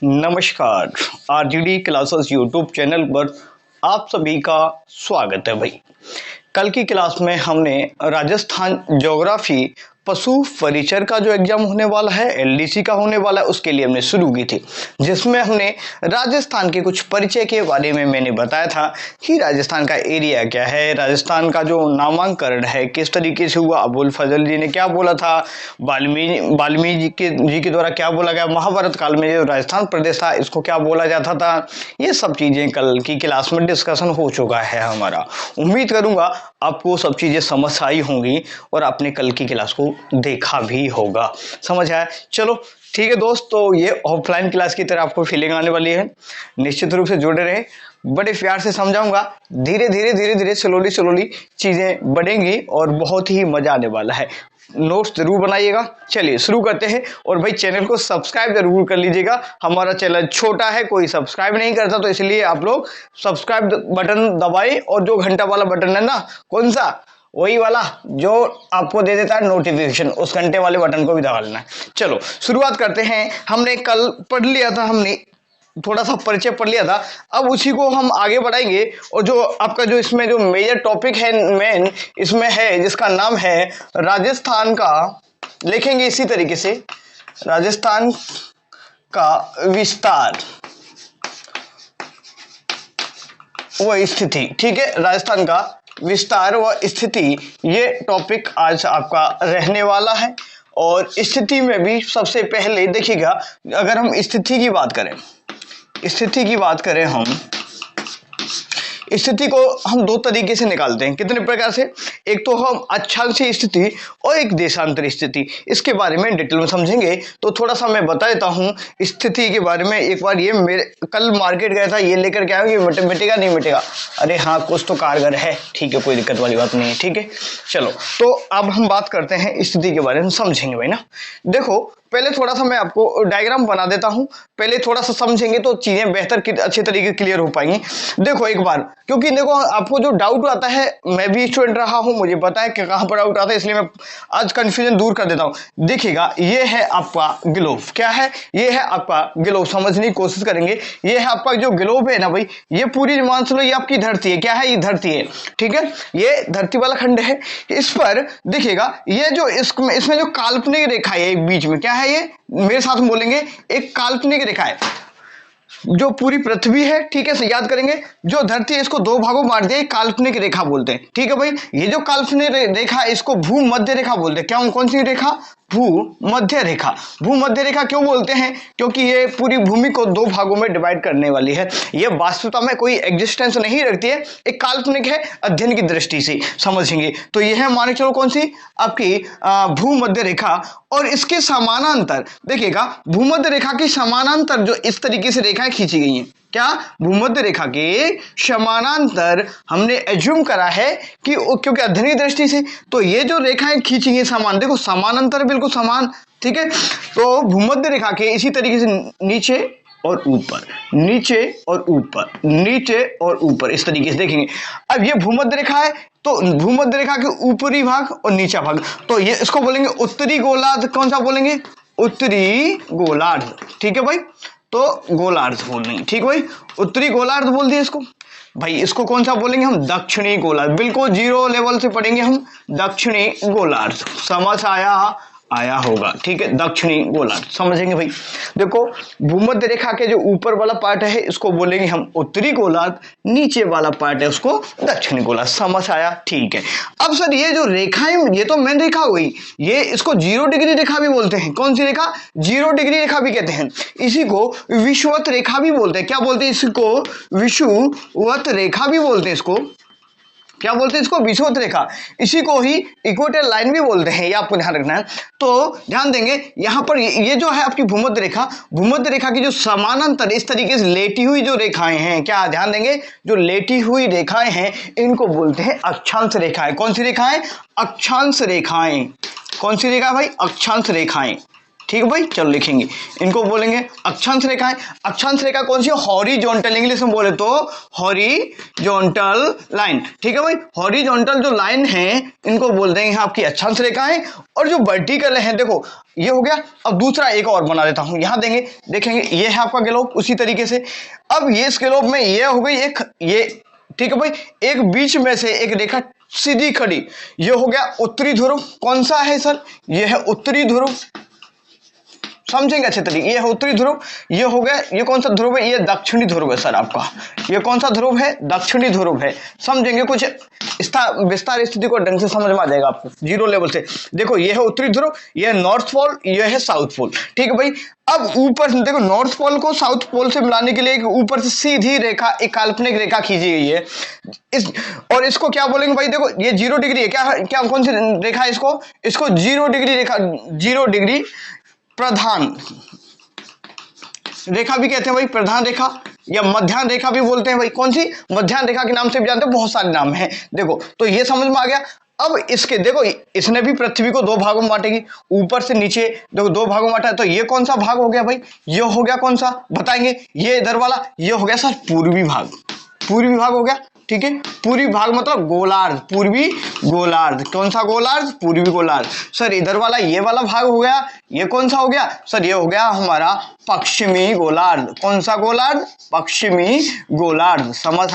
नमस्कार। RGD classes YouTube channel पर आप सभी का स्वागत है। भाई, कल की क्लास में हमने राजस्थान ज्योग्राफी पशु परिचर का जो एग्जाम होने वाला है, एलडीसी का होने वाला है, उसके लिए हमने शुरू की थी, जिसमें हमने राजस्थान के कुछ परिचय के बारे में मैंने बताया था कि राजस्थान का एरिया क्या है, राजस्थान का जो नामांकन है किस तरीके से हुआ, अबुल फजल जी ने क्या बोला था, वाल्मीकि जी के द्वारा क्या बोला गया, महाभारत काल में जो राजस्थान प्रदेश था इसको क्या बोला जाता था। ये सब चीजें कल की क्लास में डिस्कशन हो चुका है हमारा। उम्मीद करूंगा आपको सब चीजें समझ आई होंगी और आपने कल की क्लास को देखा भी होगा। समझ आया? चलो ठीक है दोस्त, तो ये ऑफलाइन क्लास की तरह आपको फीलिंग आने वाली है। निश्चित रूप से जुड़े रहे, बड़े प्यार से समझाऊंगा। धीरे धीरे स्लोली चीजें बढ़ेंगी और बहुत ही मजा आने वाला है। नोट्स जरूर बनाइएगा। चलिए शुरू करते हैं। और भाई चैनल को सब्सक्राइब जरूर कर लीजिएगा। हमारा चैनल छोटा है, कोई सब्सक्राइब नहीं करता, तो इसलिए आप लोग सब्सक्राइब बटन दबाएं और जो घंटा वाला बटन है ना, कौन सा, वही वाला जो आपको दे देता है नोटिफिकेशन, उस घंटे वाले बटन को भी दबा लेना है। चलो शुरुआत करते हैं। हमने कल पढ़ लिया था, हमने थोड़ा सा परिचय पढ़ लिया था, अब उसी को हम आगे बढ़ाएंगे। और जो आपका जो इसमें जो मेजर टॉपिक है, मेन इसमें है, जिसका नाम है राजस्थान का, लिखेंगे इसी तरीके से, राजस्थान का विस्तार व स्थिति। ठीक है, राजस्थान का विस्तार व स्थिति, ये टॉपिक आज आपका रहने वाला है। और स्थिति में भी सबसे पहले देखिएगा, अगर हम स्थिति की बात करें, हम स्थिति को हम दो तरीके से निकालते हैं। कितने प्रकार से? एक तो हम अक्षांशीय स्थिति और एक देशांतरी स्थिति। इसके बारे में डिटेल में समझेंगे। तो थोड़ा सा मैं बता देता हूं स्थिति के बारे में। एक बार ये मेरे कल मार्केट गया था, ये लेकर के आया, ये मिटेगा नहीं मिटेगा, अरे हाँ कुछ तो कारगर है, ठीक है, कोई दिक्कत वाली बात नहीं है। ठीक है, चलो तो अब हम बात करते हैं स्थिति के बारे में, समझेंगे भाई ना। देखो पहले थोड़ा सा मैं आपको डायग्राम बना देता हूं, पहले थोड़ा सा समझेंगे तो चीजें बेहतर अच्छे तरीके क्लियर हो पाएंगी। देखो एक बार, क्योंकि देखो आपको जो डाउट आता है, मैं भी स्टूडेंट रहा हूं, मुझे पता है कि कहां पर डाउट आता है, इसलिए मैं आज कंफ्यूजन दूर कर देता हूं। देखिएगा, ये है आपका ग्लोब। क्या है? ये है आपका ग्लोब। समझने की कोशिश करेंगे। ये है आपका जो ग्लोब है ना भाई, ये पूरी मान लो ये आपकी धरती है। क्या है? ये धरती है। ठीक है, ये धरती वाला खंड है। इस पर देखिएगा, ये जो इसमें जो काल्पनिक रेखा है एक बीच में, क्या है ये? मेरे साथ बोलेंगे, एक काल्पनिक रेखा है जो पूरी पृथ्वी है। ठीक है, याद करेंगे, जो धरती है इसको दो भागों में बांट दिया, काल्पनिक रेखा बोलते हैं। ठीक है भाई, ये जो काल्पनिक रेखा है इसको भूमध्य रेखा बोलते हैं। क्या? कौन सी रेखा? भूमध्य रेखा। भूमध्य रेखा क्यों बोलते हैं? क्योंकि ये पूरी भूमि को दो भागों में डिवाइड करने वाली है। ये वास्तविकता में कोई एग्जिस्टेंस नहीं रखती है, एक काल्पनिक है, अध्ययन की दृष्टि से समझेंगे। तो ये है, मान के चलो, कौन सी? आपकी भूमध्य रेखा। और इसके समानांतर देखिएगा, भूमध्य रेखा की समानांतर जो इस तरीके से रेखाएं खींची गई हैं, क्या? भूमध्य रेखा के समानांतर हमने एज्यूम करा है कि क्योंकि अध्ययन की दृष्टि से, तो ये जो रेखाएं खींची गई समान, देखो समानांतर बिल्कुल समान। ठीक है, तो भूमध्य रेखा के इसी तरीके से नीचे और ऊपर, नीचे और ऊपर, नीचे और ऊपर, इस तरीके से देखेंगे। अब ये भूमध्य रेखा है, तो भूमध्य रेखा के ऊपरी भाग और नीचा भाग, तो ये इसको बोलेंगे उत्तरी गोलार्ध। कौन सा बोलेंगे? उत्तरी गोलार्ध। ठीक है भाई, तो गोलार्ध बोलेंगे। ठीक भाई, उत्तरी गोलार्ध बोल दिया इसको। भाई इसको कौन सा बोलेंगे हम? दक्षिणी गोलार्ध। बिल्कुल जीरो लेवल से पढ़ेंगे हम, दक्षिणी गोलार्ध। समझ आया होगा। ठीक है, दक्षिणी गोलार्ध समझेंगे भाई। देखो भूमध्य रेखा के जो ऊपर वाला पार्ट है इसको बोलेंगे हम उत्तरी गोलार्ध, नीचे वाला पार्ट है उसको दक्षिणी गोलार्ध। समझ आया? ठीक है। अब सर ये जो रेखाएं, ये तो मेन रेखा हुई, ये इसको 0 डिग्री रेखा भी बोलते हैं। कौन सी रेखा? 0 डिग्री रेखा भी कहते हैं। इसी को विषुवत रेखा भी बोलते हैं। क्या बोलते हैं इसको? विषुवत रेखा भी बोलते हैं इसको। क्या बोलते हैं इसको? विषुवत रेखा। इसी को ही इक्वेटर लाइन भी बोलते हैं, ये आपको ध्यान रखना है। तो ध्यान देंगे यहां पर ये जो है आपकी भूमध्य रेखा, भूमध्य रेखा की जो समानांतर इस तरीके से लेटी हुई जो रेखाएं हैं, क्या ध्यान देंगे, जो लेटी हुई रेखाएं हैं इनको बोलते हैं अक्षांश रेखाएं। कौन सी रेखाएं? अक्षांश रेखाएं। कौन सी रेखा भाई? अक्षांश रेखाएं। ठीक है भाई, चलो लिखेंगे, इनको बोलेंगे अक्षांश रेखाएं। अक्षांश रेखा कौन सी है? हॉरिजॉन्टल, इंग्लिश में बोले तो हॉरिजॉन्टल लाइन। ठीक है भाई, हॉरिजॉन्टल जो लाइन है इनको बोल देंगे आपकी अक्षांश रेखाएं। और जो वर्टिकल है, देखो ये हो गया। अब दूसरा एक और बना देता हूं, यहां देंगे, देखेंगे ये है आपका ग्लोब उसी तरीके से। अब ये इस ग्लोब में ये हो गई एक ये, ठीक है भाई, एक बीच में से एक रेखा सीधी खड़ी, ये हो गया उत्तरी ध्रुव। कौन सा है सर? ये है उत्तरी ध्रुव, समझेंगे अच्छे तरीके। ये है उत्तरी ध्रुव, ये हो गया, ये कौन सा ध्रुव है? ये दक्षिणी ध्रुव है सर आपका। ये कौन सा ध्रुव है? दक्षिणी ध्रुव है। समझेंगे, कुछ विस्तार स्थिति को ढंग से समझ में आ जाएगा आपको जीरो लेवल से। देखो ये है उत्तरी ध्रुव, ये है नॉर्थ पोल, ये है साउथ पोल। ठीक है भाई, अब ऊपर से देखो, नॉर्थ पोल को साउथ पोल से मिलाने के लिए एक ऊपर से सीधी रेखा, एक काल्पनिक रेखा खींची गई है। और इसको क्या बोलेंगे भाई? देखो ये 0 डिग्री है, क्या कौन सी रेखा है? इसको 0 डिग्री रेखा, 0 डिग्री प्रधान रेखा भी कहते हैं भाई, प्रधान रेखा या मध्याह्न रेखा भी बोलते हैं भाई। कौन सी? मध्याह्न रेखा के नाम से भी जानते हैं, बहुत सारे नाम हैं। देखो तो ये समझ में आ गया। अब इसके देखो, इसने भी पृथ्वी को 2 भागों में बांटेगी, ऊपर से नीचे देखो 2 भागों में बांटा है। तो ये कौन सा भाग हो गया भाई? ये हो गया कौन सा बताएंगे? ये इधर वाला, ये हो गया सर पूर्वी भाग। पूर्वी भाग हो गया, ठीक है। पूर्वी भाग मतलब गोलार्ध, पूर्वी गोलार्ध। कौन सा गोलार्ध? पूर्वी गोलार्ध। सर इधर वाला, ये वाला भाग हो गया, ये कौन सा हो गया? सर ये हो गया हमारा पश्चिमी गोलार्ध। कौन सा गोलार्ध? पश्चिमी गोलार्ध। समझ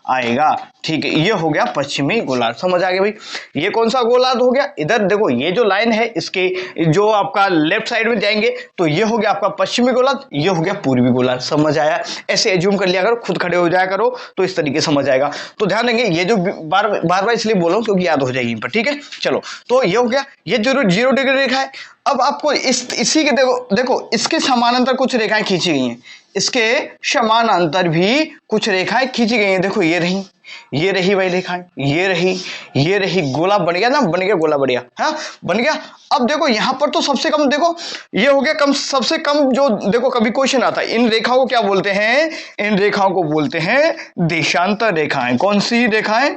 आएगा, ठीक है। ये हो गया पश्चिमी गोलार्ध, समझ आ गया भाई। ये कौन सा गोलार्ध हो गया? इधर देखो, ये जो लाइन है इसके जो आपका लेफ्ट साइड में जाएंगे तो ये हो गया आपका पश्चिमी गोलार्ध, ये हो गया पूर्वी गोलार्ध। समझ आया? ऐसे एज्यूम कर लिया करो, खुद खड़े हो जाया करो तो इस तरीके समझ आएगा। तो ध्यान देंगे, ये जो बार बार इसलिए बोलो क्योंकि याद हो जाएगी इन पर, ठीक है। चलो, तो ये हो गया, ये 0 डिग्री रेखा है। अब आपको इसी के देखो इसके समानांतर कुछ रेखाएं खींची गई हैं, इसके समानांतर भी कुछ रेखाएं खींची गई हैं। देखो ये रही भाई रेखाएं, ये रही गोला बन गया ना, बन गया गोला, बढ़िया, हाँ बन गया। अब देखो यहां पर तो सबसे कम, देखो ये हो गया कम, सबसे कम जो, देखो कभी क्वेश्चन आता है, इन रेखाओं को क्या बोलते हैं? इन रेखाओं को बोलते हैं देशांतर रेखाएं। कौन सी रेखाएं?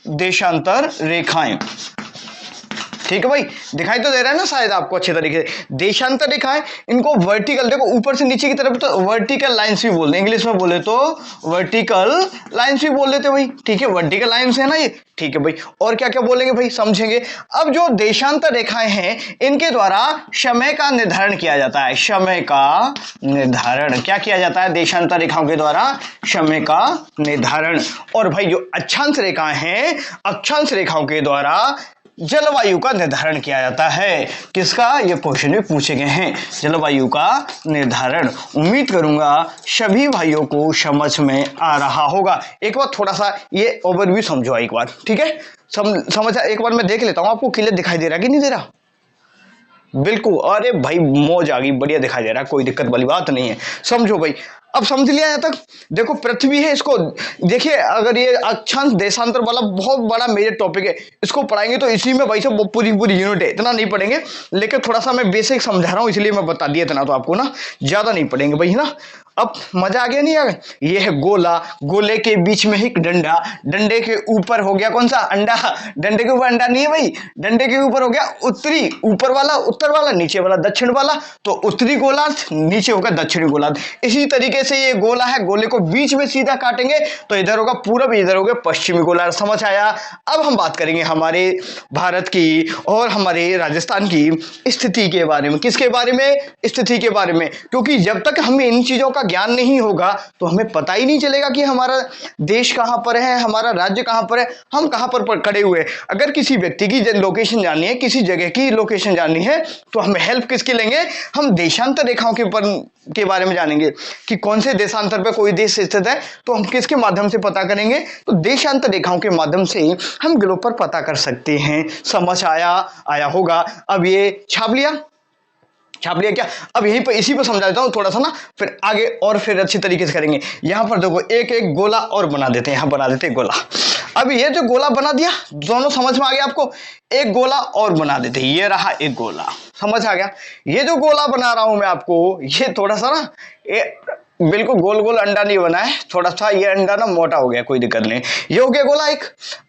देशांतर रेखाएं। ठीक है भाई, दिखाई तो दे रहा है ना शायद आपको अच्छे तरीके से। देशांतर रेखाएं, इनको वर्टिकल, देखो ऊपर से नीचे की तरफ तो वर्टिकल लाइंस भी बोलते हैं, इंग्लिश में बोले तो वर्टिकल लाइंस भी बोल देते हैं भाई। ठीक है, वर्टिकल लाइंस है ना ये, ठीक है भाई। और क्या क्या बोलेंगे भाई, समझेंगे। अब जो देशांतर रेखाएं हैं इनके द्वारा समय का निर्धारण किया जाता है। समय का निर्धारण क्या किया जाता है? देशांतर रेखाओं के द्वारा समय का निर्धारण। और भाई जो अक्षांश रेखाएं हैं, अक्षांश रेखाओं के द्वारा जलवायु का निर्धारण किया जाता है। किसका? ये क्वेश्चन भी पूछे गए हैं, जलवायु का निर्धारण। उम्मीद करूंगा सभी भाइयों को समझ में आ रहा होगा। एक बार थोड़ा सा ये ओवरव्यू समझो एक बार, ठीक है। समझ एक बार मैं देख लेता हूं, आपको क्लियर दिखाई दे रहा है कि नहीं दे रहा? बिल्कुल, अरे भाई मौज आ गई, बढ़िया दिखाई दे रहा है, कोई दिक्कत वाली बात नहीं है। समझो भाई, अब समझ लिया यहाँ तक। देखो पृथ्वी है, इसको देखिए, अगर ये अक्षांश देशांतर वाला बहुत बड़ा मेजर टॉपिक है, इसको पढ़ाएंगे तो इसी में भाई सब पूरी यूनिट है, इतना नहीं पढ़ेंगे, लेकिन थोड़ा सा मैं बेसिक समझा रहा हूँ इसलिए मैं बता दिया इतना, तो आपको ना ज्यादा नहीं पढ़ेंगे भाई, है ना। अब मजा आ गया नहीं आ गया? ये है गोला, गोले के बीच में एक डंडा, डंडे के ऊपर हो गया कौन सा? अंडा। डंडे के ऊपर अंडा नहीं है भाई, डंडे के ऊपर हो गया उत्तरी, ऊपर वाला उत्तर वाला, नीचे वाला दक्षिण वाला। तो उत्तरी गोलार्ध, नीचे होगा दक्षिणी गोलार्ध। इसी तरीके से ये गोला है, गोले को बीच में सीधा काटेंगे तो इधर होगा पूरब, इधर होगा पश्चिमी गोलार्ध। समझ आया? अब हम बात करेंगे हमारे भारत की और हमारे राजस्थान की स्थिति के बारे में। किसके बारे में? स्थिति के बारे में। क्योंकि जब तक हमें इन चीजों का ज्ञान नहीं होगा तो हमें पता ही नहीं चलेगा कि हमारा देश कहां पर है, हमारा राज्य कहां पर है, हम कहां पर खड़े हुए। अगर किसी व्यक्ति की लोकेशन जाननी है, किसी जगह की लोकेशन जाननी है, तो हमें हेल्प किसकी लेंगे? हम देशांतर रेखाओं के बारे में जानेंगे कि कौन से देशांतर पर कोई देश स्थित है, तो हम किसके माध्यम से पता करेंगे? तो देशांतर रेखाओं के माध्यम से हम ग्लोब पर पता कर सकते हैं। समझ आया होगा। अब ये छाप लिया क्या? अब यहीं पर इसी पर समझा देता हूं थोड़ा सा ना, फिर आगे और फिर अच्छी तरीके से करेंगे। यहां पर देखो एक एक गोला और बना देते हैं, यहां बना देते हैं गोला। अब ये जो गोला बना दिया, दोनों समझ में आ गया आपको? एक गोला और बना देते हैं, ये रहा एक गोला, समझ आ गया? ये जो गोला बना रहा हूं मैं आपको, ये थोड़ा सा ना बिल्कुल गोल गोल अंडा नहीं बना है, थोड़ा सा ये अंडा ना मोटा हो गया, कोई दिक्कत नहीं। ये हो गया गोला एक।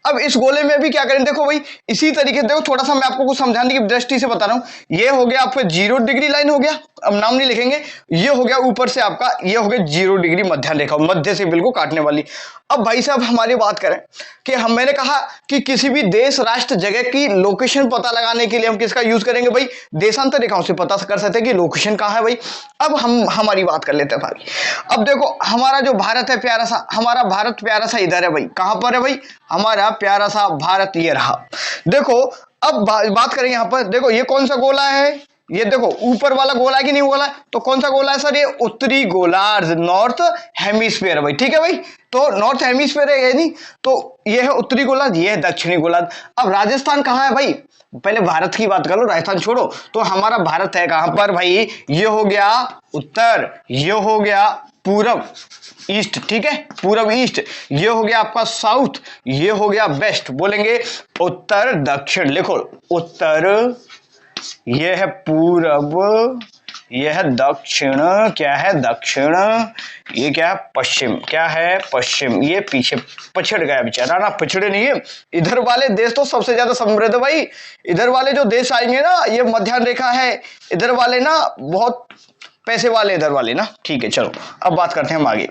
अब इस गोले में भी क्या करें, देखो भाई इसी तरीके से, देखो थोड़ा सा मैं आपको कुछ समझाने की दृष्टि से बता रहा हूं। ये हो गया आपका 0 डिग्री लाइन हो गया, अब नाम नहीं लिखेंगे। ये हो गया ऊपर से आपका, ये हो गया 0 डिग्री मध्य रेखा, मध्य से बिल्कुल काटने वाली। अब भाई साहब हमारी बात करें कि मैंने कहा कि किसी भी देश राष्ट्र जगह की लोकेशन पता लगाने के लिए हम किसका यूज करेंगे भाई, देशांतर रेखाओं से पता कर सकते हैं कि लोकेशन कहां है भाई। अब हम हमारी बात कर लेते हैं भाई। अब देखो हमारा जो भारत है प्यारा सा, हमारा भारत प्यारा सा इधर है भाई, कहां पर है भाई, हमारा प्यारा सा भारत ये रहा। देखो अब बात करें यहां पर, देखो ये कौन सा गोला है, ये देखो ऊपर वाला गोला है कि नहीं गोला है, तो कौन सा गोला है सर, ये उत्तरी गोलार्ध, नॉर्थ हेमिस्फीयर है भाई, ठीक है भाई। तो नॉर्थ हेमिस्फीयर है ये नहीं, तो ये है उत्तरी गोलार्ध, ये है दक्षिणी गोलार्ध। अब राजस्थान कहाँ है भाई, पहले भारत की बात कर लो, राजस्थान छोड़ो। तो हमारा भारत है कहां पर भाई, ये हो गया उत्तर, ये हो गया पूरब ईस्ट, ठीक है, पूरब ईस्ट, ये हो गया आपका साउथ, ये हो गया वेस्ट, बोलेंगे उत्तर दक्षिण, लिखो उत्तर, ये है पूरब, ये है दक्षिण, क्या है दक्षिण, ये क्या है पश्चिम, क्या है पश्चिम। ये पीछे पछड़ गया बेचारा ना, पिछड़े नहीं है, इधर वाले देश तो सबसे ज्यादा समृद्ध भाई। इधर वाले जो देश आएंगे ना, ये मध्याह्न रेखा है, इधर वाले ना बहुत पैसे वाले, इधर वाले ना, ठीक है। चलो अब बात करते हैं हम आगे।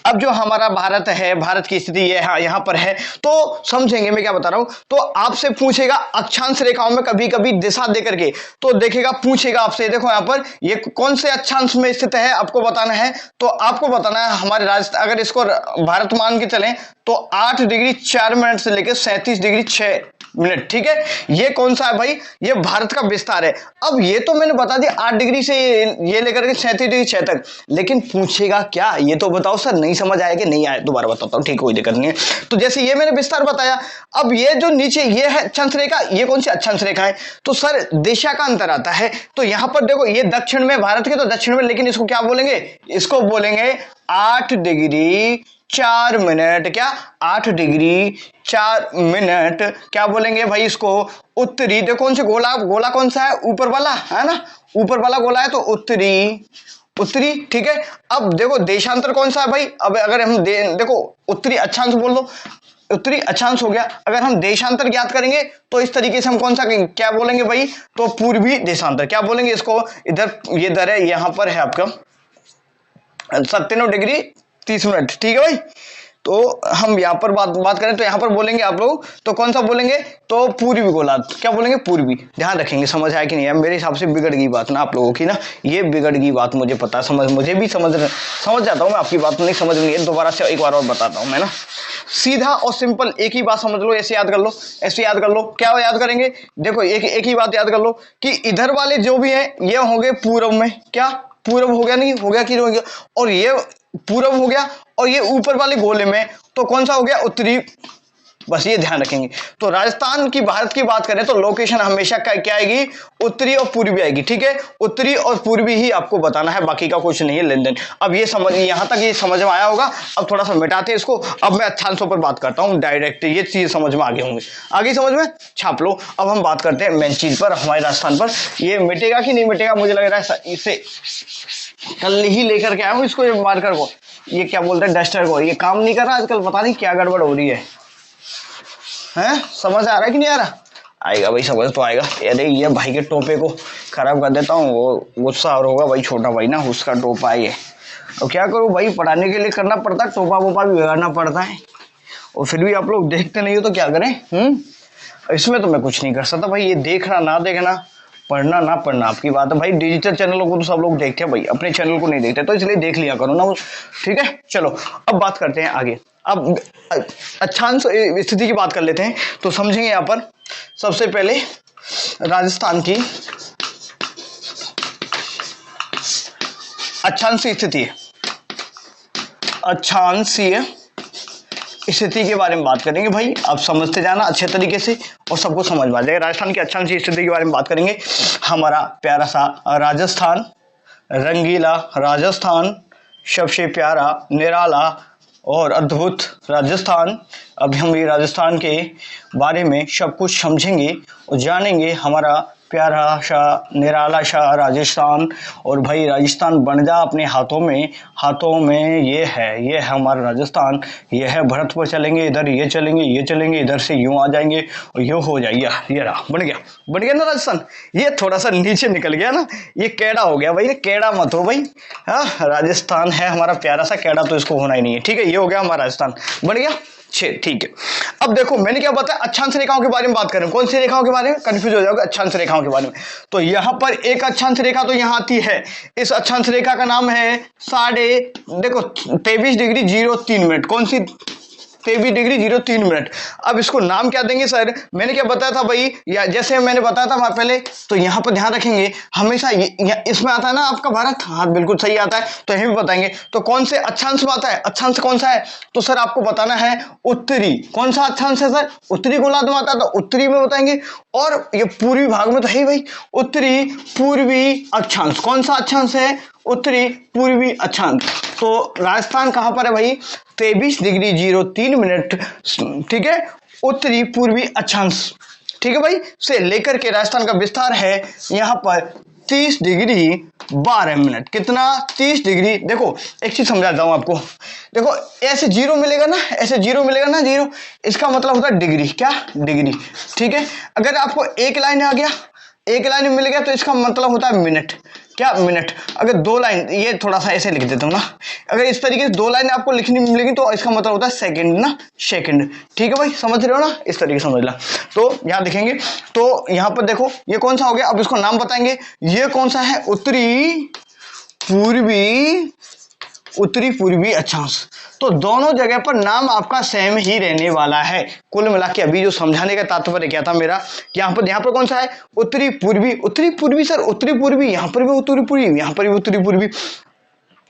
अब जो हमारा भारत है, भारत की स्थिति ये यहां पर है, तो समझेंगे मैं क्या बता रहा हूं। तो आपसे पूछेगा अक्षांश रेखाओं में कभी कभी दिशा देकर के, तो देखेगा पूछेगा आपसे, देखो यहां पर ये कौन से अक्षांश में स्थित है आपको बताना है। तो आपको बताना है हमारे राजस्थान, अगर इसको भारत मान के चलें तो 8 डिग्री 4 मिनट से लेकर 37 डिग्री 6 मिनट, ठीक है। ये कौन सा है भाई, ये भारत का विस्तार है। अब ये तो मैंने बता दिया 8 डिग्री से ये लेकर के 37 डिग्री 6 तक, लेकिन पूछेगा क्या ये तो बताओ सर, नहीं समझ आया कि नहीं आया, दोबारा बताता हूं, ठीक, कोई दिक्कत नहीं है। तो जैसे ये मैंने विस्तार बताया, अब ये जो नीचे ये है अक्षांश रेखा, ये कौन सी अक्षांश रेखा है, तो सर दिशा का अंतर आता है। तो यहां पर देखो ये दक्षिण में, भारत के तो दक्षिण में, लेकिन इसको क्या बोलेंगे, इसको बोलेंगे 8 डिग्री 4 मिनट, क्या 8 डिग्री 4 मिनट, क्या बोलेंगे भाई इसको उत्तरी। देखो कौन से गोला, गोला कौन सा है, ऊपर वाला है ना, ऊपर वाला गोला है, तो उत्तरी, उत्तरी, ठीक है। अब देखो देशांतर कौन सा है भाई, अब अगर हम देखो उत्तरी अक्षांश बोल दो, उत्तरी अक्षांश हो गया। अगर हम देशांतर ज्ञात करेंगे तो इस तरीके से हम कौन सा क्या बोलेंगे भाई, तो पूर्वी देशांतर, क्या बोलेंगे इसको, इधर ये दर है, यहां पर है आपका 97 डिग्री 30 मिनट, ठीक है भाई। तो हम यहाँ पर बात करें तो यहाँ पर बोलेंगे आप लोग, तो कौन सा बोलेंगे, तो पूर्वी गोलार्ध, क्या बोलेंगे पूर्वी, ध्यान रखेंगे। समझ आया कि नहीं है, मेरे हिसाब से बिगड़ गई बात ना आप लोगों की ना, ये बिगड़ गई बात, मुझे पता, मुझे भी समझ जाता हूँ मैं, आपकी बात नहीं समझ नहीं है, दोबारा से एक बार और बताता हूँ मैं ना। सीधा और सिंपल एक ही बात समझ लो, ऐसे याद कर लो, ऐसे याद कर लो। क्या याद करेंगे, देखो एक ही बात याद कर लो कि इधर वाले जो भी है ये होंगे पूर्व में, क्या पूर्व हो गया, नहीं हो गया कि नहीं हो गया, और ये पूर्व हो गया, और ये ऊपर वाले गोले में तो कौन सा हो गया, उत्तरी, बस ये ध्यान रखेंगे। तो राजस्थान की, भारत की बात करें तो लोकेशन हमेशा क्या आएगी, उत्तरी और पूर्वी आएगी, ठीक है, उत्तरी और पूर्वी ही आपको बताना है, बाकी का कुछ नहीं है लेन देन। अब ये समझ, यहां तक ये समझ में आया होगा। अब थोड़ा सा मिटाते हैं इसको, अब मैं अक्षांशों पर बात करता हूं डायरेक्ट, ये चीज समझ में आगे होंगे, आगे समझ में छाप लो। अब हम बात करते हैं मेन चीज पर, हमारे राजस्थान पर। ये मिटेगा कि नहीं मिटेगा, मुझे लग रहा है इसे कल ही लेकर के आया हूं इसको, ये मार्कर को, ये क्या बोलते हैं डस्टर को, ये काम नहीं कर रहा आजकल, पता नहीं क्या गड़बड़ हो रही है, हैं समझ आ रहा है कि नहीं आ रहा, आएगा भाई, समझ तो आएगा। अरे ये भाई के टोपे को खराब कर देता हूँ, वो गुस्सा और होगा भाई, छोटा भाई ना, उसका टोपा है ये। और क्या करूँ भाई, पढ़ाने के लिए करना पड़ता है, टोपा वोपा भी बिगाड़ना पड़ता है, और फिर भी आप लोग देखते नहीं हो तो क्या करें। इसमें तो मैं कुछ नहीं कर सकता भाई, ये देखना ना देखना, पढ़ना ना पढ़ना आपकी बात है भाई। डिजिटल चैनलों को तो सब लोग देखते हैं भाई, अपने चैनल को नहीं देखते, तो इसलिए देख लिया करो ना, ठीक है। चलो अब बात करते हैं आगे। अब अक्षांश स्थिति की बात कर लेते हैं, तो समझेंगे यहाँ पर सबसे पहले राजस्थान की अक्षांशीय स्थिति, अक्षांशीय स्थिति के बारे में बात करेंगे भाई। आप समझते जाना अच्छे तरीके से और सबको समझ में आ जाएगा। राजस्थान की अक्षांशीय स्थिति के बारे में बात करेंगे। हमारा प्यारा सा राजस्थान, रंगीला राजस्थान, सबसे प्यारा, निराला और अद्भुत राजस्थान। अभी हम ये राजस्थान के बारे में सब कुछ समझेंगे और जानेंगे। हमारा प्यारा सा निराला सा राजस्थान। और भाई राजस्थान बन जा अपने हाथों में ये है हमारा राजस्थान। ये है भरतपुर चलेंगे, इधर ये चलेंगे, इधर से यूं आ जाएंगे और यूं हो जाएगा। ये रहा, बन गया ना राजस्थान। ये थोड़ा सा नीचे निकल गया ना, ये कैड़ा हो गया भाई, ये कैड़ा मत हो भाई। हाँ, राजस्थान है हमारा प्यारा सा, कैड़ा तो इसको होना ही नहीं है। ठीक है, ये हो गया हमारा राजस्थान, बन गया। ठीक है। अब देखो मैंने क्या बताया, अक्षांश रेखाओं के बारे में बात करें। कौन सी रेखाओं के बारे में? कंफ्यूज हो जाओगे, अक्षांश रेखाओं के बारे में। तो यहां पर एक अक्षांश रेखा तो यहां आती है, इस अक्षांश रेखा का नाम है 23 डिग्री 03 मिनट। कौन सी? 23 डिग्री 03 मिनट। अब इसको नाम क्या देंगे सर? मैंने क्या बताया था भाई, या जैसे मैंने बताया था पहले, तो यहाँ पर ध्यान रखेंगे हमेशा इसमें आता है ना आपका भारत। हाँ बिल्कुल सही आता है, तो यही भी बताएंगे। तो कौन से अक्षांश में आता है? अक्षांश कौन सा है? तो सर आपको बताना है उत्तरी। कौन सा अक्षांश है सर? उत्तरी गोलार्ध में आता है, तो उत्तरी में बताएंगे। और ये पूर्वी भाग में तो है ही भाई, उत्तरी पूर्वी अक्षांश। कौन सा अक्षांश है? उत्तरी पूर्वी अक्षांश। तो राजस्थान कहां पर है भाई? 23 डिग्री 03 मिनट। ठीक है, उत्तरी पूर्वी अक्षांश। ठीक है भाई, से लेकर के राजस्थान का विस्तार है यहां पर 30 डिग्री 12 मिनट। कितना? 30 डिग्री। देखो एक चीज समझाता हूं आपको। देखो ऐसे जीरो मिलेगा ना, ऐसे जीरो मिलेगा ना, जीरो, इसका मतलब होता है डिग्री। क्या? डिग्री। ठीक है, अगर आपको एक लाइन आ गया, एक लाइन मिल गया, तो इसका मतलब होता है मिनट। क्या? मिनट। अगर दो लाइन, ये थोड़ा सा ऐसे लिख देता हूं ना, अगर इस तरीके से दो लाइन आपको लिखनी मिलेगी तो इसका मतलब होता है सेकंड ना, सेकंड। ठीक है भाई, समझ रहे हो ना? इस तरीके से समझ ला। तो यहां देखेंगे, तो यहां पर देखो ये कौन सा हो गया, अब इसको नाम बताएंगे। ये कौन सा है? उत्तरी पूर्वी अक्षांश। तो दोनों जगह पर नाम आपका सेम ही रहने वाला है। कुल मिला के अभी जो समझाने का तात्पर्य क्या था मेरा, यहाँ पर कौन सा है? उत्तरी पूर्वी सर, उत्तरी पूर्वी, यहाँ पर भी उत्तरी पूर्वी, यहाँ पर भी उत्तरी पूर्वी।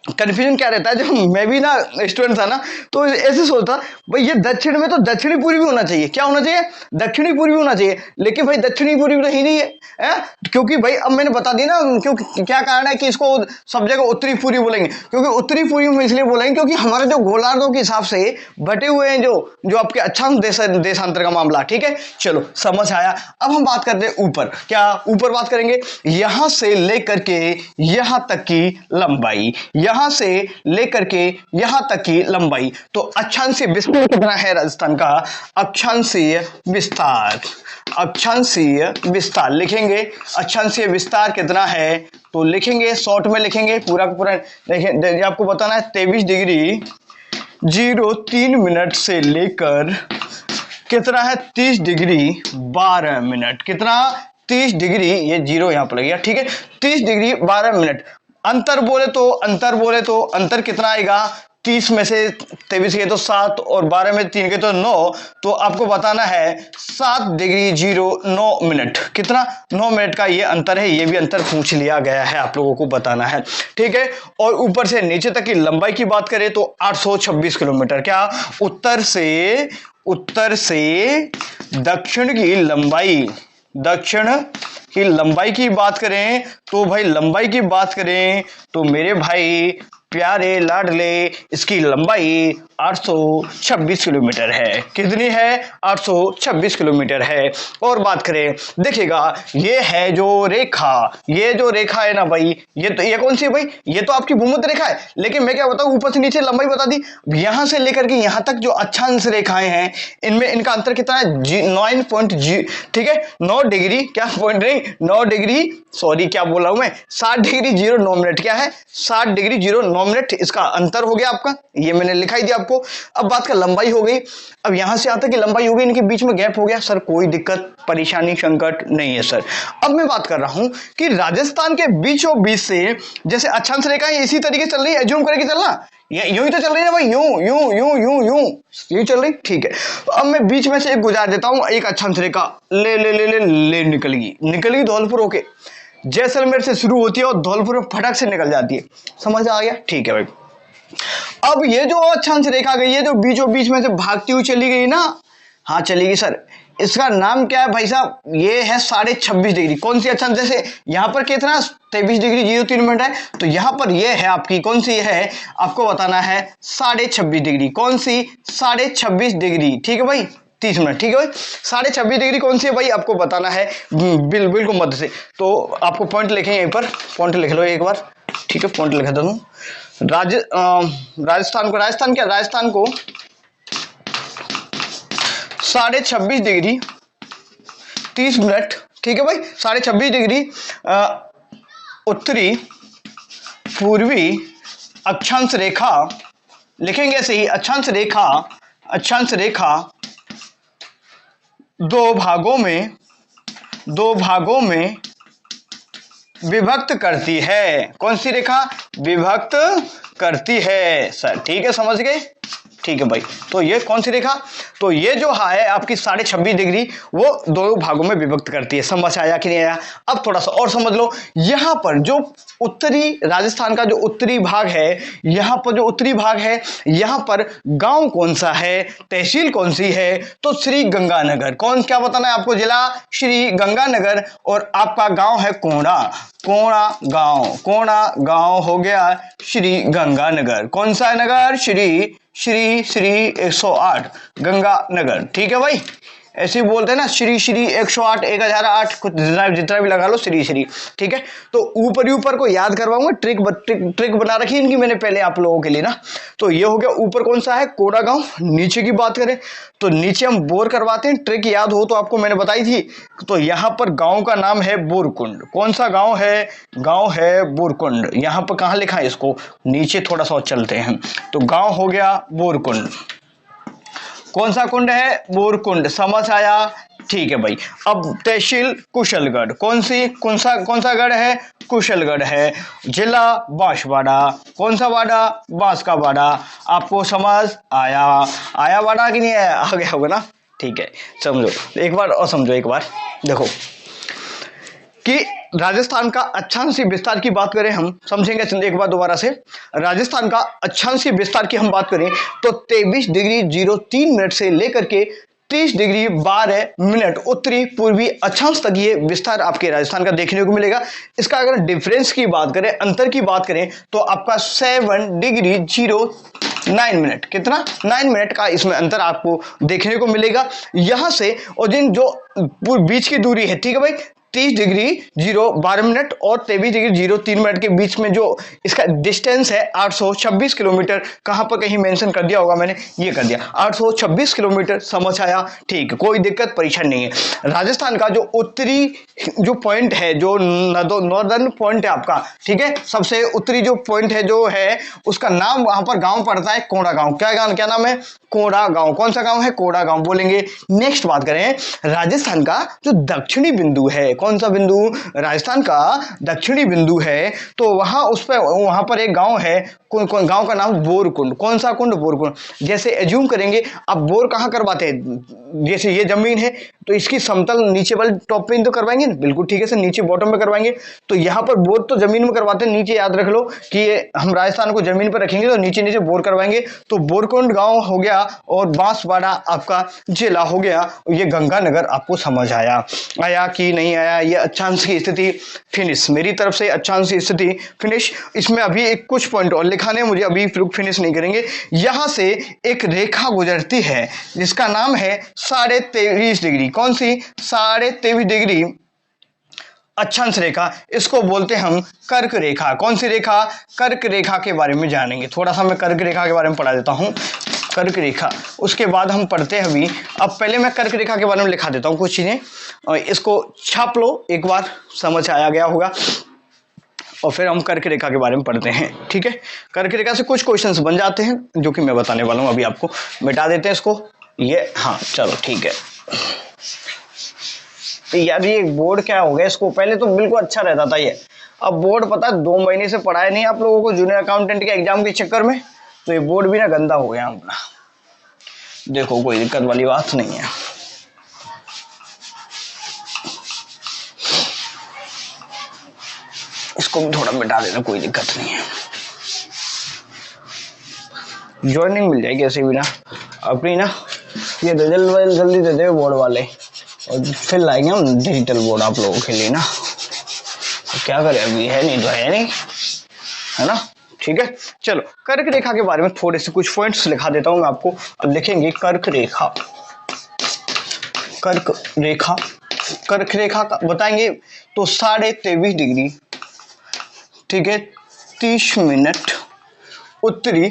कंफ्यूजन क्या रहता है, जब मैं भी ना स्टूडेंट था ना, तो ऐसे सोचता भाई ये दक्षिण में तो दक्षिणी पूर्वी होना चाहिए। क्या होना चाहिए? दक्षिणी पूर्वी होना चाहिए। लेकिन भाई दक्षिणी पूर्वी तो ही नहीं है, क्योंकि भाई अब मैंने बता दी ना, क्योंकि क्या कारण है कि इसको सब जगह उत्तरी पूर्वी बोलेंगे। क्योंकि उत्तरी पूर्वी में इसलिए बोलेंगे क्योंकि हमारे जो गोलार्धों के हिसाब से बटे हुए हैं, जो आपके अक्षांश देशांतर का मामला। ठीक है, चलो समझ आया। अब हम बात करते हैं ऊपर। क्या ऊपर बात करेंगे? यहां से लेकर के यहां तक की लंबाई, यहां से लेकर के यहां तक की लंबाई। तो अक्षांशीय विस्तार कितना है राजस्थान का? अक्षांशीय विस्तार लिखेंगे। अक्षांशीय विस्तार कितना है तो लिखेंगे, शॉर्ट में लिखेंगे, पूरा का पूरा देखिए, आपको बताना है 23 डिग्री 03 मिनट से लेकर कितना है? 30 डिग्री 12 मिनट। कितना? 30 डिग्री, ये जीरो यहां पर लग गया। ठीक है, 30 डिग्री 12 मिनट। अंतर बोले तो अंतर कितना आएगा? 30 में से 23 के तो 7 और 12 में 3 के तो 9। तो आपको बताना है 7 डिग्री 09 मिनट। कितना? 9 मिनट का ये अंतर है। ये भी अंतर पूछ लिया गया है, आप लोगों को बताना है। ठीक है, और ऊपर से नीचे तक की लंबाई की बात करें तो 826 किलोमीटर। क्या? उत्तर से दक्षिण की लंबाई की बात करें तो भाई, लंबाई की बात करें तो मेरे भाई प्यारे लाडले, इसकी लंबाई 826 किलोमीटर है। कितनी है? 826 किलोमीटर है। और बात करें, देखिएगा ये है जो रेखा, है ना भाई, ये कौन सी है भाई? ये तो आपकी भूमध्य रेखा है। लेकिन मैं क्या बताऊं, ऊपर से नीचे लंबाई बता दी। यहां से लेकर के यहां तक जो अक्षांश रेखाएं हैं, इनमें इनका अंतर कितना है? 9.0। ठीक है, 9 डिग्री, क्या पॉइंट नहीं, 9 डिग्री, सॉरी क्या बोल रहा हूं मैं, 60 डिग्री 09 मिनट। क्या है? 60 डिग्री 09 मिनट इसका अंतर हो गया आपका, ये मैंने लिखा ही दिया आपको। अब बात का लंबाई हो गई। अब यहां से आता कि लंबाई हो गई, इनके बीच में गैप हो गया सर, कोई दिक्कत परेशानी संकट नहीं है सर। अब मैं बात कर रहा हूं कि राजस्थान के बीचों बीच से जैसे अक्षांश रेखाएं इसी तरीके चल रही है, एज्यूम करके चलना, यूं ही तो चल रही है ना भाई, यूं चल रही। ठीक है, तो अब मैं बीच में से एक गुजार देता हूं, एक अक्षांश रेखा ले निकल गई धौलपुर होके, जैसलमेर से शुरू होती है और धौलपुर में फटक से निकल जाती है। समझ आ गया? ठीक है भाई। अब ये जो अक्षांश रेखा गई है, जो बीचों बीच में से भागती हुई चली गई ना, हाँ चलेगी सर, इसका नाम क्या है भाई साहब? ये है 26.5 डिग्री। कौन सी अक्षांश? जैसे यहां पर कितना 23 डिग्री 03 मिनट है, तो यहां पर ये है आपकी कौन सी है, आपको बताना है 26.5 डिग्री। कौन सी? 26.5 डिग्री। ठीक है भाई, 30 मिनट, ठीक है भाई। 26.5 डिग्री कौन सी है भाई, आपको बताना है बिल्कुल मध्य से। तो आपको पॉइंट लिखेंगे यहीं पर, पॉइंट लिख लो एक बार, ठीक है, पॉइंट लिख दो। राजस्थान को 26.5 डिग्री 30 मिनट, ठीक है भाई। 26.5 डिग्री उत्तरी पूर्वी अक्षांश रेखा लिखेंगे ऐसे ही, अक्षांश रेखा दो भागों में विभक्त करती है। कौन सी रेखा विभक्त करती है सर, ठीक है, समझ गए, ठीक है भाई। तो ये कौन सी रेखा, तो ये जो है आपकी 26.5 डिग्री वो दो भागों में विभक्त करती है। समझ आया कि नहीं आया? अब थोड़ा सा और समझ लो, यहां पर जो उत्तरी राजस्थान का जो उत्तरी भाग है, यहां पर जो उत्तरी भाग है, यहां पर गांव कौन सा है, तहसील कौन सी है, तो श्री गंगानगर। कौन, क्या बताना है आपको, जिला श्री गंगानगर, और आपका गांव है कोड़ा गांव हो गया श्री गंगानगर। कौन सा नगर, श्री 108 गंगानगर, ठीक है भाई। ऐसे ही बोलते हैं ना, श्री 108 1008 कुछ जितना भी लगा लो, श्री, ठीक है। तो ऊपर को याद करवाऊंगा, ट्रिक बना रखी है इनकी मैंने पहले आप लोगों के लिए ना। तो ये हो गया, ऊपर कौन सा है, कोड़ा गांव। नीचे की बात करें तो नीचे हम बोर करवाते हैं, ट्रिक याद हो तो आपको मैंने बताई थी। तो यहां पर गांव का नाम है बोरकुंड। कौन सा गांव है बोरकुंड। यहां पर कहां लिखा है इसको, नीचे थोड़ा सा चलते हैं, तो गांव हो गया बोरकुंड। कौन सा कुंड है, बोरकुंड, समझ आया, ठीक है भाई। अब तहसील कुशलगढ़, कौन सा गढ़ है, कुशलगढ़ है। जिला बांसवाड़ा, कौन सा वाड़ा, बांस का वाड़ा। आपको समझ आया वाड़ा कि नहीं आया, आ गया होगा ना, ठीक है। समझो एक बार और समझो एक बार, देखो कि राजस्थान का अक्षांशीय विस्तार की बात करें, हम समझेंगे एक बार दोबारा से। राजस्थान का अक्षांशीय विस्तार की हम बात करें तो 23 डिग्री 03 मिनट से लेकर के 30 डिग्री 12 मिनट उत्तरी पूर्वी अक्षांश तक ये विस्तार आपके राजस्थान का देखने को मिलेगा। इसका अगर डिफरेंस की बात करें, अंतर की बात करें, तो आपका 7 डिग्री 09 मिनट, कितना 9 मिनट का इसमें अंतर आपको देखने को मिलेगा यहां से। और जिन जो बीच की दूरी है, ठीक है भाई, 30 डिग्री 12 मिनट और 23 डिग्री 03 मिनट के बीच में जो इसका डिस्टेंस है 826 किलोमीटर। कहां पर कहीं मेंशन कर दिया होगा मैंने, ये कर दिया 826 किलोमीटर, समझ आया, ठीक है, कोई दिक्कत परेशानी नहीं है। राजस्थान का जो उत्तरी जो पॉइंट है, जो नॉर्दर्न पॉइंट है आपका, ठीक है, सबसे उत्तरी जो पॉइंट है जो है उसका नाम, वहां पर गांव पड़ता है कोड़ा गांव। क्या नाम है, कोड़ा गांव। कौन सा गांव है, कोड़ा गांव बोलेंगे। नेक्स्ट बात करें, राजस्थान का जो दक्षिणी बिंदु है, कौन सा बिंदु, राजस्थान का दक्षिणी बिंदु है, तो वहां पर एक गांव है, गांव का नाम बोरकुंड। कौन सा कुंड, बोरकुंड। जैसे एज्यूम करेंगे, अब बोर कहां करवाते हैं, जैसे ये जमीन है तो इसकी समतल नीचे वाले टॉप पे तो करवाएंगे, बिल्कुल ठीक है सर, नीचे बॉटम में करवाएंगे। तो यहां पर बोर तो जमीन में करवाते हैं, नीचे याद रख लो कि हम राजस्थान को जमीन पर रखेंगे तो नीचे बोर करवाएंगे। तो बोरकुंड गांव हो गया और बांसवाड़ा आपका जिला हो गया। ये गंगानगर आपको समझ आया कि नहीं आया। ये अक्षांश की स्थिति फिनिश, मेरी तरफ से अक्षांश की स्थिति फिनिश। इसमें अभी एक कुछ पॉइंट और लिखाने, मुझे अभी फिनिश नहीं करेंगे। यहां से एक रेखा गुजरती है जिसका नाम है 23.5 डिग्री। कौन सी, 23.5 डिग्री अक्षांश रेखा, इसको बोलते हैं हम कर्क रेखा। कौन सी रेखा, कर्क रेखा के बारे में जानेंगे। थोड़ा सा मैं कर्क रेखा के बारे में पढ़ा देता हूं, कर्क रेखा, उसके बाद हम पढ़ते हैं अभी। अब पहले मैं कर्क रेखा के बारे में लिखा देता हूं कुछ चीजें, इसको छाप लो एक बार, समझ आया गया होगा, और फिर हम कर्क रेखा के बारे में पढ़ते हैं, ठीक है। कर्क रेखा से कुछ क्वेश्चंस बन जाते हैं जो कि मैं बताने वाला हूं अभी आपको। मिटा देते हैं इसको, ये हाँ चलो ठीक है। तो यार ये बोर्ड क्या हो गया इसको, पहले तो बिल्कुल अच्छा रहता था ये, अब बोर्ड पता है 2 महीने से पढ़ाया नहीं आप लोगों को जूनियर अकाउंटेंट के एग्जाम के चक्कर में, तो ये बोर्ड भी ना गंदा हो गया अपना। देखो कोई दिक्कत वाली बात नहीं है। इसको भी थोड़ा मिटा देना, कोई दिक्कत नहीं है। ज्वाइनिंग मिल जाएगी ऐसे भी ना अपनी ना, ये रिजल्ट जल्दी दे दे बोर्ड वाले, और फिर लाएंगे हम डिजिटल बोर्ड आप लोगों के लिए ना। तो क्या करें, अभी है नहीं तो है नहीं, है ना, ठीक है। चलो कर्क रेखा के बारे में थोड़े से कुछ पॉइंट्स लिखा देता हूं मैं आपको। अब लिखेंगे कर्क रेखा, कर्क रेखा, कर्क रेखा का बताएंगे तो 23.5 डिग्री, ठीक है, 30 मिनट उत्तरी,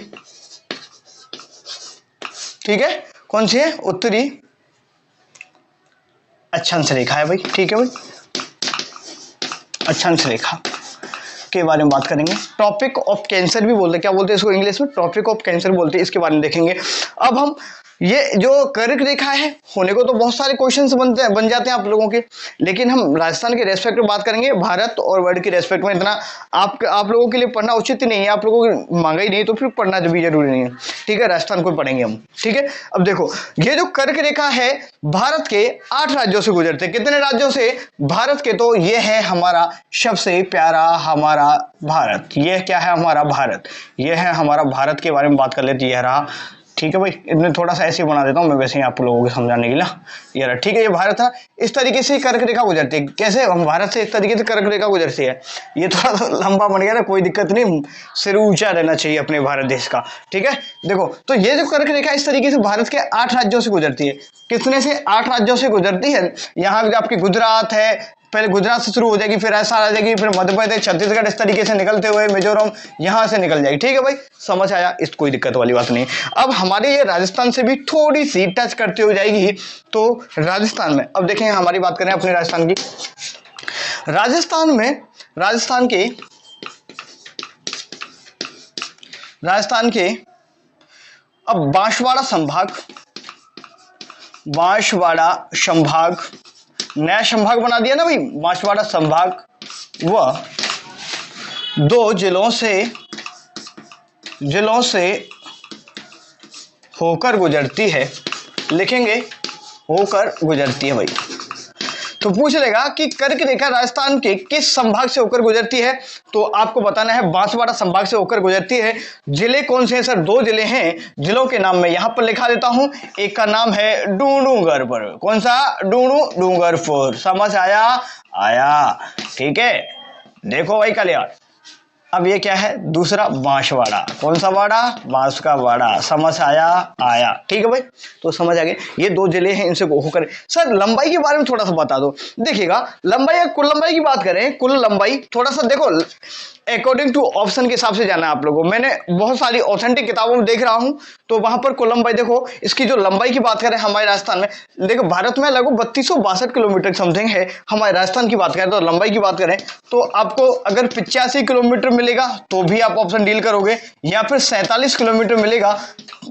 ठीक है, कौन सी है, उत्तरी अक्षांश रेखा है भाई, ठीक है भाई, अक्षांश रेखा के बारे में बात करेंगे। टॉपिक ऑफ कैंसर भी बोलते हैं, क्या बोलते हैं इसको इंग्लिश में, टॉपिक ऑफ कैंसर बोलते हैं, इसके बारे में देखेंगे। अब हम ये जो कर्क रेखा है, होने को तो बहुत सारे क्वेश्चंस बन जाते हैं आप लोगों के, लेकिन हम राजस्थान के रेस्पेक्ट में बात करेंगे, भारत और वर्ल्ड के रेस्पेक्ट में इतना आप लोगों के लिए पढ़ना उचित नहीं है, आप लोगों को मांगा ही नहीं तो फिर पढ़ना भी जरूरी नहीं है, ठीक है, राजस्थान को पढ़ेंगे हम, ठीक है। अब देखो ये जो कर्क रेखा है भारत के 8 राज्यों से गुजरते हैं, कितने राज्यों से, भारत के, तो ये है हमारा सबसे प्यारा हमारा भारत, ये क्या है हमारा भारत, ये है हमारा भारत के बारे में बात कर लेते, यह रहा, ठीक है भाई, इन्हें थोड़ा सा ऐसे ही बना देता हूं मैं वैसे ही आप लोगों को समझाने के लिए, ये रहा, ठीक है, ये भारत था, इस तरीके से कर्क रेखा गुजरती है, कैसे, हम भारत से इस तरीके से कर्क रेखा गुजरती है, ये थोड़ा सा लंबा बन गया ना, कोई दिक्कत नहीं, सिर ऊंचा रहना चाहिए अपने भारत देश का, ठीक है। देखो तो ये जो कर्क रेखा इस तरीके से भारत के 8 राज्यों से गुजरती है, कितने से, 8 राज्यों से गुजरती है, यहाँ आपकी गुजरात है, पहले गुजरात से शुरू हो जाएगी, फिर ऐसा आ जाएगी, फिर मध्य प्रदेश, छत्तीसगढ़, इस तरीके से निकलते हुए मिजोरम यहां से निकल जाएगी, ठीक है भाई, समझ आया, इस कोई दिक्कत वाली बात नहीं। अब हमारे ये राजस्थान से भी थोड़ी सी टच करते हो जाएगी, तो राजस्थान में अब देखें, हमारी बात करें अपने राजस्थान की, राजस्थान में, राजस्थान के अब बांसवाड़ा संभाग, नया संभाग बना दिया ना भाई, बांसवाड़ा संभाग, वह 2 जिलों से होकर गुजरती है, लिखेंगे होकर गुजरती है भाई। तो पूछ लेगा कि कर्क रेखा राजस्थान के किस संभाग से होकर गुजरती है, तो आपको बताना है बांसवाड़ा संभाग से होकर गुजरती है। जिले कौन से हैं सर, 2 जिले हैं, जिलों के नाम मैं यहां पर लिखा देता हूं, एक का नाम है डूंगरपुर, कौन सा, डूंगरपुर, समझ आया, ठीक है। देखो भाई कल्याण, अब ये क्या है, दूसरा बांसवाड़ा, कौन सा वाड़ा, बांस का वाड़ा, समझ आया, ठीक है भाई, तो समझ आ गया, ये 2 जिले हैं, इनसे होकर। सर लंबाई के बारे में थोड़ा सा बता दो, देखिएगा लंबाई, कुल लंबाई की बात करें, कुल लंबाई थोड़ा सा देखो, अकॉर्डिंग टू ऑप्शन के हिसाब से जाना है आप लोगों को, मैंने बहुत सारी ऑथेंटिक किताबों में देख रहा हूं, तो वहां पर कुल लंबाई देखो, इसकी जो लंबाई की बात करें हमारे राजस्थान में, देखो भारत में लगभग 3262 किलोमीटर समथिंग है, हमारे राजस्थान की बात करें तो लंबाई की बात करें तो आपको अगर 85 किलोमीटर मिलेगा तो भी आप ऑप्शन डील करोगे, या फिर 47 किलोमीटर मिलेगा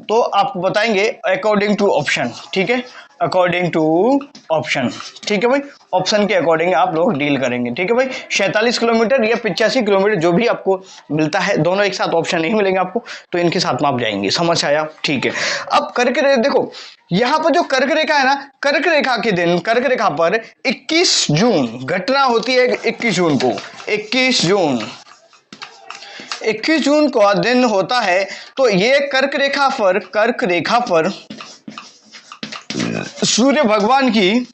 तो आप बताएंगे अकॉर्डिंग टू ऑप्शन, ठीक है, अकॉर्डिंग टू ऑप्शन, ठीक है भाई, ऑप्शन के अकॉर्डिंग आप लोग डील करेंगे, ठीक है भाई, 47 किलोमीटर या 85 किलोमीटर जो भी आपको मिलता है, दोनों एक साथ ऑप्शन नहीं मिलेंगे आपको, तो इनके साथ में आप जाएंगे, समझ आया, ठीक है। अब कर्क रेखा देखो, यहां पर जो कर्क रेखा है ना, कर्क रेखा के दिन, कर्क रेखा पर 21 जून घटना होती है, 21 जून को, 21 जून का दिन होता है, तो ये कर्क रेखा पर सूर्य भगवान की,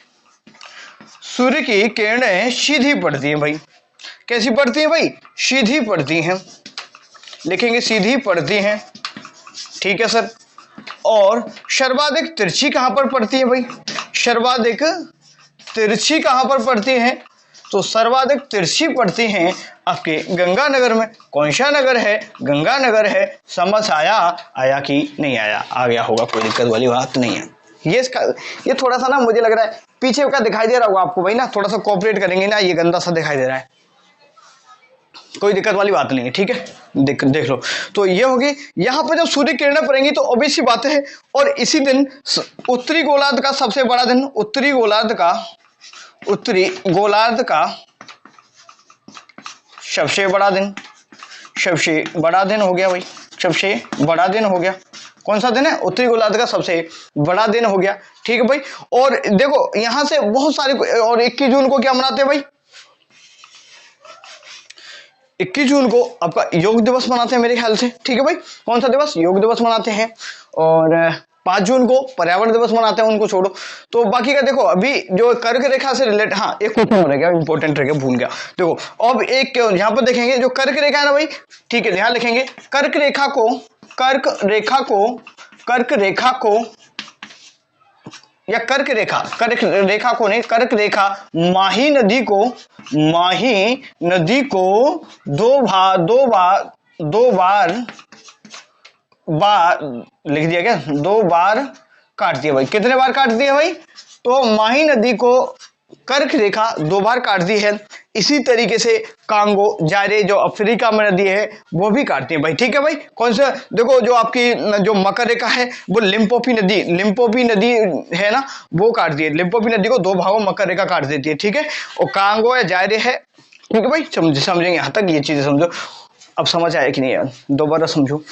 सूर्य की किरणें सीधी पड़ती हैं भाई, कैसी पड़ती हैं भाई, सीधी पड़ती हैं, लिखेंगे सीधी पड़ती हैं, ठीक है सर। और सर्वाधिक तिरछी कहां पर पड़ती है भाई, सर्वाधिक तिरछी कहां पर पड़ती हैं, तो सर्वाधिक तिरछी पड़ती हैं आपके गंगानगर में, कौन सा नगर है, गंगानगर है, समझ आया कि नहीं आया, आ गया होगा, कोई दिक्कत वाली बात नहीं है। ये थोड़ा सा ना मुझे लग रहा है पीछे का दिखाई दे रहा होगा आपको भाई ना, थोड़ा सा कोऑपरेट करेंगे ना, ये गंदा सा दिखाई दे रहा है, कोई दिक्कत वाली बात नहीं है, ठीक है, देख लो, तो ये होगी, यहां पर जब सूर्य किरणें पड़ेंगी तो ऑब्वियस सी बात है, और इसी दिन उत्तरी गोलार्ध का सबसे बड़ा दिन, उत्तरी गोलार्ध का सबसे बड़ा दिन हो गया भाई, सबसे बड़ा दिन हो गया, कौन सा दिन है, उत्तरी गोलार्ध का सबसे बड़ा दिन हो गया, ठीक है भाई। और देखो यहां से बहुत सारे, और 21 जून को क्या मनाते हैं भाई, 21 जून को आपका योग दिवस मनाते हैं मेरे ख्याल से, ठीक है भाई, कौन सा दिवस, योग दिवस मनाते हैं, और 5 जून को पर्यावरण दिवस मनाते हैं, उनको छोड़ो। तो बाकी का देखो, अभी जो कर्क रेखा से रिलेटेड, हाँ एक क्वेश्चन रह गया, इंपॉर्टेंट रह गया, भूल गया, देखो अब एक यहाँ पर देखेंगे जो कर्क रेखा है ना भाई, ठीक है, ध्यान लिखेंगे, कर्क रेखा को या कर्क रेखा, कर्क रेखा को नहीं, कर्क रेखा माही नदी को, माही नदी को दो बार लिख दिया क्या, 2 बार काट दिया भाई। कितने बार काट दिया भाई, तो माही नदी को कर्क रेखा 2 बार काट दी है। इसी तरीके से कांगो जारे जो अफ्रीका में नदी है वो भी काटती है भाई। ठीक है भाई, कौन सा, देखो जो आपकी जो मकर रेखा है वो लिम्पोपी नदी है ना, वो काटती है। लिम्पोपी नदी को 2 भागों मकर रेखा काट देती है। ठीक है, और कांगो या जारे है। ठीक है भाई, समझेंगे यहाँ तक, ये चीजें समझो। अब समझ आया कि नहीं यार, दोबारा समझो।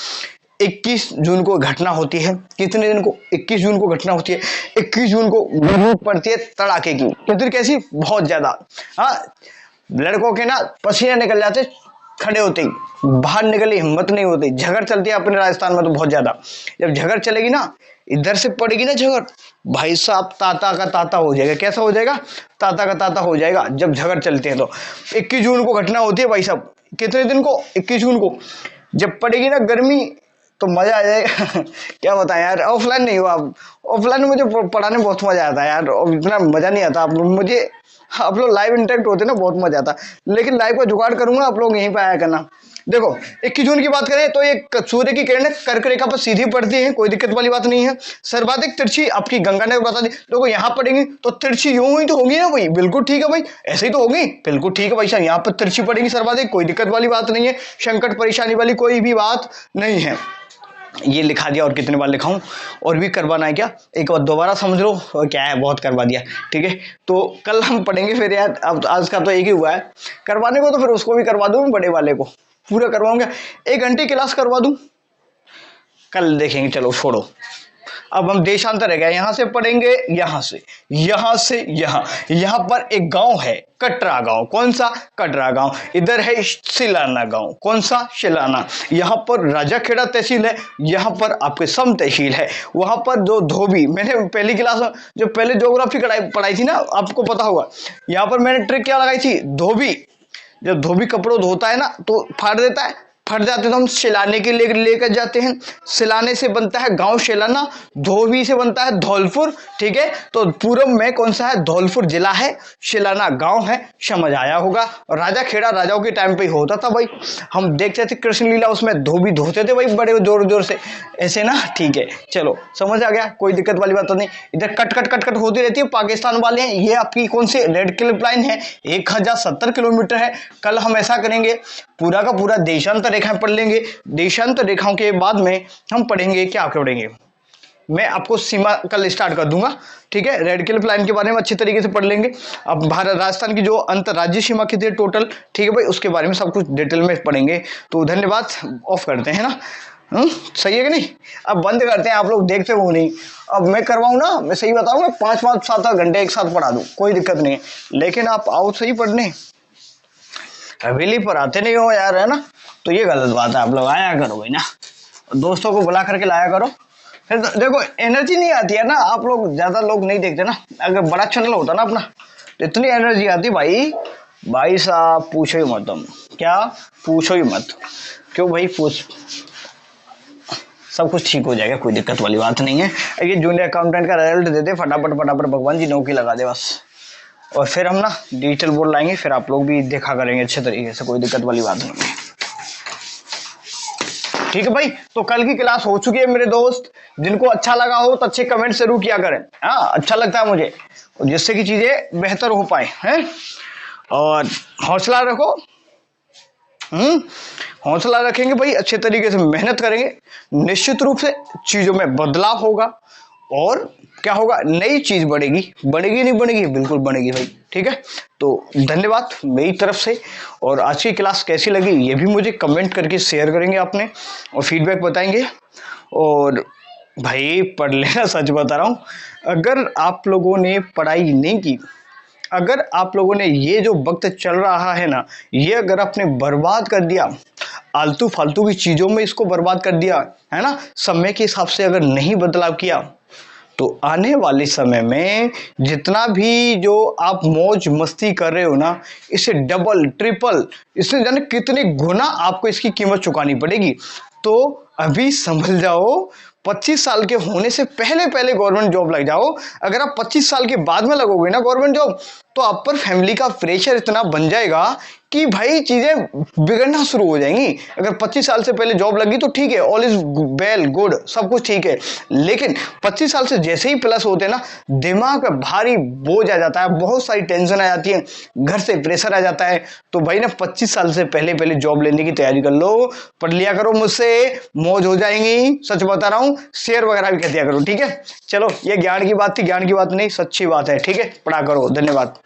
21 जून को घटना होती है, कितने दिन को, 21 जून को घटना होती है। 21 जून को गर्मी पड़ती है तड़ाके की, कितनी, कैसी, बहुत ज्यादा। हाँ, लड़कों के ना पसीने निकल जाते खड़े होते ही, बाहर निकलने हिम्मत नहीं होती। झगड़ चलती है अपने राजस्थान में तो बहुत ज्यादा। जब झगड़ चलेगी ना, इधर से पड़ेगी ना झगड़, भाई साहब ताता का ताता हो जाएगा। कैसा हो जाएगा, ताता का ताता हो जाएगा जब झगड़ चलती है तो। 21 जून को घटना होती है भाई साहब, कितने दिन को, 21 जून को। जब पड़ेगी ना गर्मी तो मजा आ जाएगा। क्या बताएं यार, ऑफलाइन नहीं हुआ, ऑफलाइन में मुझे पढ़ाने में बहुत मजा आता है यार, और इतना मजा नहीं आता मुझे। आप लोग लाइव इंटरेक्ट होते ना, बहुत मजा आता। लेकिन लाइव का जुगाड़ करूंगा, आप लोग यहीं पे आया करना। देखो 21 जून की बात करें तो ये सूर्य की किरणें कर्क रेखा पर सीधी पड़ती है, कोई दिक्कत वाली बात नहीं है। सर्वाधिक तिरछी आपकी गंगा ने बता दी। देखो यहाँ पड़ेगी तो तिरछी यूं ही तो होगी ना भाई, बिल्कुल ठीक है भाई, ऐसे ही तो होगी, बिल्कुल ठीक है भाई साहब। यहाँ पर तिरछी पड़ेगी सर्वाधिक, कोई दिक्कत वाली बात नहीं है, संकट परेशानी वाली कोई भी बात नहीं है। ये लिखा दिया, और कितने बार लिखाऊं, और भी करवाना है क्या, एक बार दोबारा समझ लो, और क्या है, बहुत करवा दिया। ठीक है, तो कल हम पढ़ेंगे फिर यार। अब आज का तो एक ही हुआ है करवाने को, तो फिर उसको भी करवा दूं, बड़े वाले को पूरा करवाऊंगा। 1 घंटे क्लास करवा दूं, कल देखेंगे, चलो छोड़ो। अब हम देशांतर है गया, यहां से पढ़ेंगे, यहां से यहां पर एक गांव है कटरा गांव। कौन सा, कटरा गांव। इधर है सिलाना गांव, कौन सा, शिलाना। यहाँ पर राजाखेड़ा तहसील है, यहाँ पर आपके सम तहसील है। वहां पर जो धोबी, मैंने पहली क्लास में जो पहले ज्योग्राफी पढ़ाई थी ना, आपको पता होगा। यहाँ पर मैंने ट्रिक क्या लगाई थी, धोबी, जब धोबी कपड़ों धोता है ना तो फाड़ देता है, फट जाते तो हम सिलाने के लिए लेकर जाते हैं। सिलाने से बनता है गांव शिलाना, धोबी से बनता है धौलपुर। ठीक है, तो पूरब में कौन सा है, धौलपुर जिला है, शिलाना गांव है। समझ आया होगा। और राजा खेड़ा राजाओं के टाइम पे ही होता था भाई, हम देखते थे कृष्ण लीला, उसमें धोबी धोते थे भाई बड़े जोर जोर से ऐसे ना। ठीक है, चलो समझ आ गया, कोई दिक्कत वाली बात तो नहीं। इधर कट कट कट कट होती रहती है, पाकिस्तान वाले हैं। ये आपकी कौन सी रेड क्लिफ लाइन है, 1070 किलोमीटर है। कल हम ऐसा करेंगे, पूरा का पूरा देशांतर रेखाएं पढ़ लेंगे। देशांतर रेखाओं के बाद में हम पढ़ेंगे, क्या पढ़ेंगे, मैं आपको सीमा कल स्टार्ट कर दूंगा। ठीक है, रेड क्लिफ लाइन के बारे में अच्छी तरीके से पढ़ लेंगे। अब भारत राजस्थान की जो अंतर्राज्यीय सीमा कितनी है टोटल, ठीक है भाई, उसके बारे में सब कुछ डिटेल में पढ़ेंगे। तो धन्यवाद, ऑफ करते हैं ना। सही है कि नहीं, अब बंद करते हैं, आप लोग देखते हो नहीं। अब मैं करवाऊँ ना, मैं सही बताऊंगा, 5-5 7 घंटे एक साथ पढ़ा दूं, कोई दिक्कत नहीं है। लेकिन आप आओ सही पढ़ने, हवेली पर आते नहीं हो यार, है ना, तो ये गलत बात है। आप लोग आया करो भाई ना, दोस्तों को बुला करके लाया करो। फिर देखो एनर्जी नहीं आती है ना, आप लोग ज्यादा लोग नहीं देखते ना। अगर बड़ा चैनल होता ना अपना तो इतनी एनर्जी आती भाई साहब, पूछो ही मत। तुम क्या, पूछो ही मत, क्यों भाई, पूछ, सब कुछ ठीक हो जाएगा, कोई दिक्कत वाली बात नहीं है। ये जूनियर अकाउंटेंट का रिजल्ट दे दे फटाफट फटाफट, भगवान जी नौकरी लगा दे बस। और फिर हम ना डिजिटल बोर्ड लाएंगे, फिर आप लोग भी देखा करेंगे अच्छे तरीके से, कोई दिक्कत वाली बात नहीं है। ठीक है भाई, तो कल की क्लास हो चुकी है मेरे दोस्त। जिनको अच्छा लगा हो तो अच्छे कमेंट जरूर किया करें। हाँ, अच्छा लगता है मुझे, जिससे कि चीजें बेहतर हो पाए हैं। और हौसला रखो, हौसला रखेंगे भाई, अच्छे तरीके से मेहनत करेंगे, निश्चित रूप से चीजों में बदलाव होगा। और क्या होगा, नई चीज बढ़ेगी, बढ़ेगी नहीं बढ़ेगी, बिल्कुल बढ़ेगी भाई। ठीक है, तो धन्यवाद मेरी तरफ से। और आज की क्लास कैसी लगी ये भी मुझे कमेंट करके शेयर करेंगे आपने, और फीडबैक बताएंगे। और भाई पढ़ लेना, सच बता रहा हूं, अगर आप लोगों ने पढ़ाई नहीं की, अगर आप लोगों ने ये जो वक्त चल रहा है ना, ये अगर आपने बर्बाद कर दिया, आलतू फालतू की चीजों में इसको बर्बाद कर दिया है ना, समय के हिसाब से अगर नहीं बदलाव किया, तो आने वाले समय में जितना भी जो आप मौज मस्ती कर रहे हो ना, इसे डबल ट्रिपल, इससे जाने कितने गुना आपको इसकी कीमत चुकानी पड़ेगी। तो अभी समझ जाओ, 25 साल के होने से पहले पहले गवर्नमेंट जॉब लग जाओ। अगर आप 25 साल के बाद में लगोगे ना गवर्नमेंट जॉब, तो आप पर फैमिली का प्रेशर इतना बन जाएगा कि भाई चीजें बिगड़ना शुरू हो जाएंगी। अगर 25 साल से पहले जॉब लगी तो ठीक है, ऑल इज वेल गुड, सब कुछ ठीक है, लेकिन 25 साल से जैसे ही प्लस होते हैं ना, दिमाग पे भारी बोझ आ जाता है, बहुत सारी टेंशन आ जाती है, घर से प्रेशर आ जाता है। तो भाई ना 25 साल से पहले पहले जॉब लेने की तैयारी कर लो, पढ़ लिया करो मुझसे, मौज हो जाएंगी। सच बता रहा हूं, शेयर वगैरह भी कर दिया करो, ठीक है। चलो, ये ज्ञान की बात थी, ज्ञान की बात नहीं, सच्ची बात है, ठीक है। पढ़ा करो, धन्यवाद।